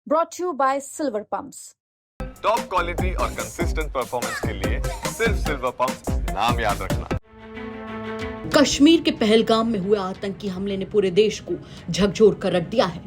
brought to you by Silver Pumps. Top quality और consistent performance के लिए सिर्फ सिल्वर पंप नाम याद रखना। कश्मीर के पहलगाम में हुए आतंकी हमले ने पूरे देश को झकझोर कर रख दिया है।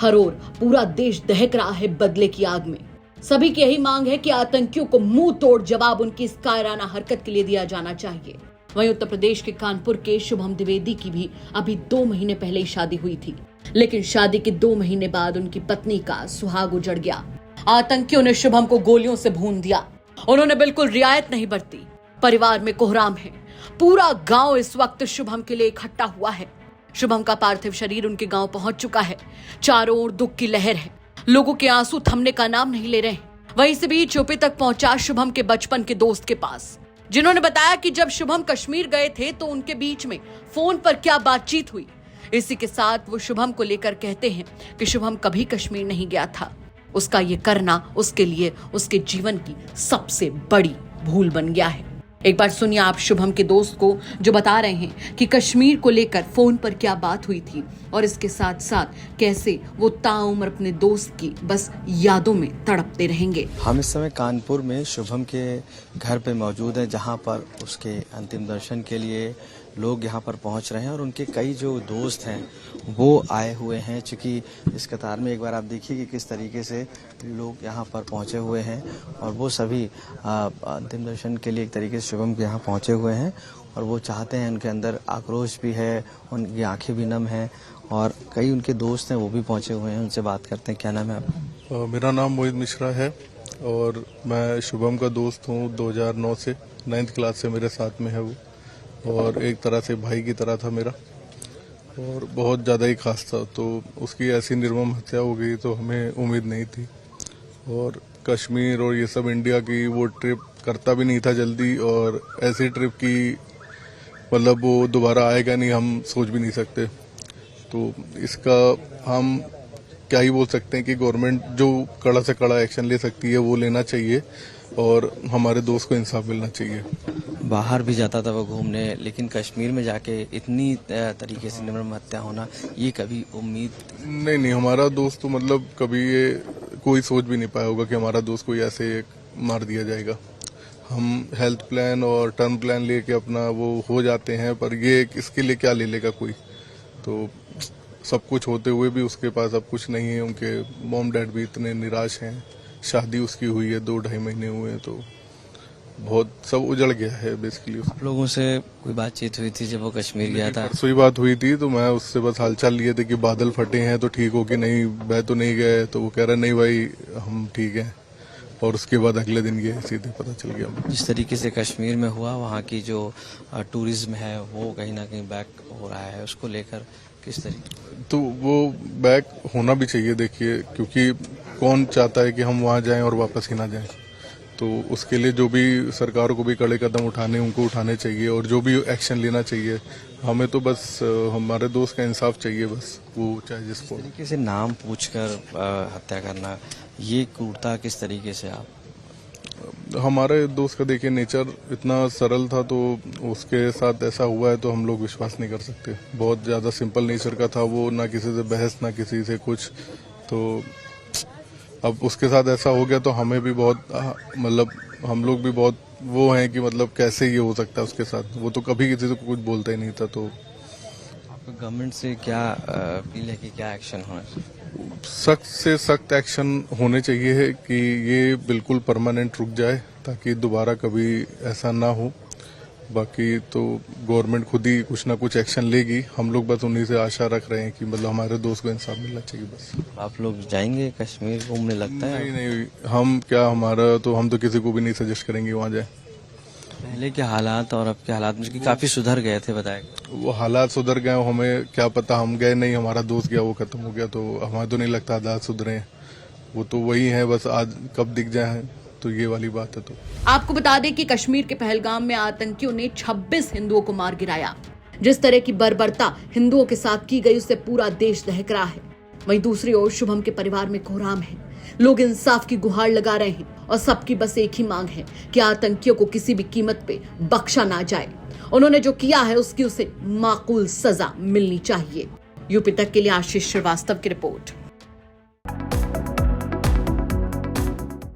हर ओर पूरा देश दहक रहा है बदले की आग में। सभी की यही मांग है कि आतंकियों को मुंह तोड़ जवाब उनकी इस कायराना हरकत के लिए दिया जाना चाहिए। वहीं उत्तर प्रदेश के कानपुर के शुभम द्विवेदी की भी अभी 2 महीने पहले ही शादी हुई थी, लेकिन शादी के 2 महीने बाद उनकी पत्नी का सुहाग उजड़ गया। आतंकियों ने शुभम को गोलियों से भून दिया। उन्होंने बिल्कुल रियायत नहीं बरती। परिवार में कोहराम है। पूरा गांव इस वक्त शुभम के लिए इकट्ठा हुआ है। शुभम का पार्थिव शरीर उनके गांव पहुंच चुका है। चारों ओर दुख की लहर है। लोगों के आंसू थमने का नाम नहीं ले रहे। वहीं से भी यूपी तक पहुंचा शुभम के बचपन के दोस्त के पास, जिन्होंने बताया कि जब शुभम कश्मीर गए थे तो उनके बीच में फोन पर क्या बातचीत हुई। इसी के साथ वो शुभम को लेकर कहते हैं कि शुभम कभी कश्मीर नहीं गया था। उसका ये करना उसके लिए उसके जीवन की सबसे बड़ी भूल बन गया है। एक बार सुनिए आप शुभम के दोस्त को, जो बता रहे हैं कि कश्मीर को लेकर फोन पर क्या बात हुई थी और इसके साथ साथ कैसे वो ताउम्र अपने दोस्त की बस यादों में तड़पते रहेंगे। हम इस समय कानपुर में शुभम के घर पे मौजूद हैं, जहां पर उसके अंतिम दर्शन के लिए लोग यहां पर पहुंच रहे हैं और उनके कई जो दोस्त हैं वो आए हुए हैं। चूंकि इस कतार में एक बार आप देखिए कि किस तरीके से लोग यहां पर पहुंचे हुए हैं और वो सभी अंतिम दर्शन के लिए एक तरीके से शुभम के यहाँ पहुंचे हुए हैं और वो चाहते हैं, उनके अंदर आक्रोश भी है, उनकी आंखें भी नम हैं और कई उनके दोस्त हैं वो भी पहुंचे हुए हैं। उनसे बात करते हैं। क्या नाम है आपका? मेरा नाम मोहित मिश्रा है और मैं शुभम का दोस्त हूँ। 2009 से 9th क्लास से मेरे साथ में है वो, और एक तरह से भाई की तरह था मेरा और बहुत ज़्यादा ही खास था। तो उसकी ऐसी निर्मम हत्या हो गई तो हमें उम्मीद नहीं थी। और कश्मीर और ये सब इंडिया की वो ट्रिप करता भी नहीं था जल्दी, और ऐसी ट्रिप की मतलब वो दोबारा आएगा नहीं, हम सोच भी नहीं सकते। तो इसका हम क्या ही बोल सकते हैं कि गवर्नमेंट जो कड़ा से कड़ा एक्शन ले सकती है वो लेना चाहिए और हमारे दोस्त को इंसाफ मिलना चाहिए। बाहर भी जाता था वो घूमने, लेकिन कश्मीर में जाके इतनी तरीके से निर्मम हत्या होना, ये कभी उम्मीद नहीं, हमारा दोस्त तो मतलब कभी ये कोई सोच भी नहीं पाया होगा कि हमारा दोस्त कोई ऐसे मार दिया जाएगा। हम हेल्थ प्लान और टर्म प्लान लेके अपना वो हो जाते हैं, पर ये इसके लिए क्या ले लेगा कोई। तो सब कुछ होते हुए भी उसके पास अब कुछ नहीं है। उनके मॉम डैड भी इतने निराश हैं। शादी उसकी हुई है, 2-2.5 महीने हुए हैं, तो बहुत सब उजड़ गया है बेसिकली। आप लोगों से कोई बातचीत हुई थी जब वो कश्मीर गया था? परसों ही बात हुई थी, तो मैं उससे बस हालचाल लिए थे कि बादल फटे हैं तो ठीक हो कि नहीं, मैं तो नहीं गए। तो वो कह रहा नहीं भाई हम ठीक हैं, और उसके बाद अगले दिन ये सीधे पता चल गया। जिस तरीके से कश्मीर में हुआ, वहाँ की जो टूरिज्म है वो कहीं ना कहीं बैक हो रहा है, उसको लेकर किस तरीके? तो वो बैक होना भी चाहिए। देखिए, क्योंकि कौन चाहता है कि हम वहाँ जाएं और वापस ही ना जाएं। तो उसके लिए जो भी सरकार को भी कड़े कदम उठाने उनको उठाने चाहिए, और जो भी एक्शन लेना चाहिए। हमें तो बस हमारे दोस्त का इंसाफ चाहिए, बस वो चाहे जिसको। तरीके से नाम पूछकर हत्या करना, ये क्रूरता किस तरीके से आप? हमारे दोस्त का देखिए नेचर इतना सरल था, तो उसके साथ ऐसा हुआ है तो हम लोग विश्वास नहीं कर सकते। बहुत ज्यादा सिंपल नेचर का था वो, ना किसी से बहस ना किसी से कुछ। तो अब उसके साथ ऐसा हो गया तो हमें भी बहुत मतलब हम लोग भी बहुत वो हैं कि मतलब कैसे ये हो सकता है उसके साथ। वो तो कभी किसी से कुछ बोलता ही नहीं था। तो आपको गवर्नमेंट से क्या अपील है कि क्या एक्शन हो? सख्त से सख्त एक्शन होने चाहिए है कि ये बिल्कुल परमानेंट रुक जाए, ताकि दोबारा कभी ऐसा ना हो। बाकी तो गवर्नमेंट खुद ही कुछ ना कुछ एक्शन लेगी। हम लोग बस उन्हीं से आशा रख रहे हैं कि मतलब हमारे दोस्त को इंसाफ मिलना चाहिए बस। आप लोग जाएंगे कश्मीर घूमने? लगता है नहीं, हम क्या, हम तो किसी को भी नहीं सजेस्ट करेंगे वहाँ जाए। पहले के हालात और अब के हालात में काफी सुधर गए थे, बताए? वो हालात सुधर गए, हमें क्या पता, हम गए नहीं, हमारा दोस्त गया वो खत्म हो गया। तो हमें तो नहीं लगता हालात सुधरे हैं। वो तो वही है, बस आज कब दिख जाए तो ये वाली बात है। तो आपको बता दें कि कश्मीर के पहलगाम में आतंकियों ने 26 हिंदुओं को मार गिराया। जिस तरह की बर्बरता हिंदुओं के साथ की गई, उससे पूरा देश दहक रहा है। वहीं दूसरी ओर शुभम के परिवार में कोहराम है। लोग इंसाफ की गुहार लगा रहे हैं और सबकी बस एक ही मांग है कि आतंकियों को किसी भी कीमत पे बख्शा ना जाए। उन्होंने जो किया है उसकी उसे माकूल सजा मिलनी चाहिए। यूपी तक के लिए आशीष श्रीवास्तव की रिपोर्ट।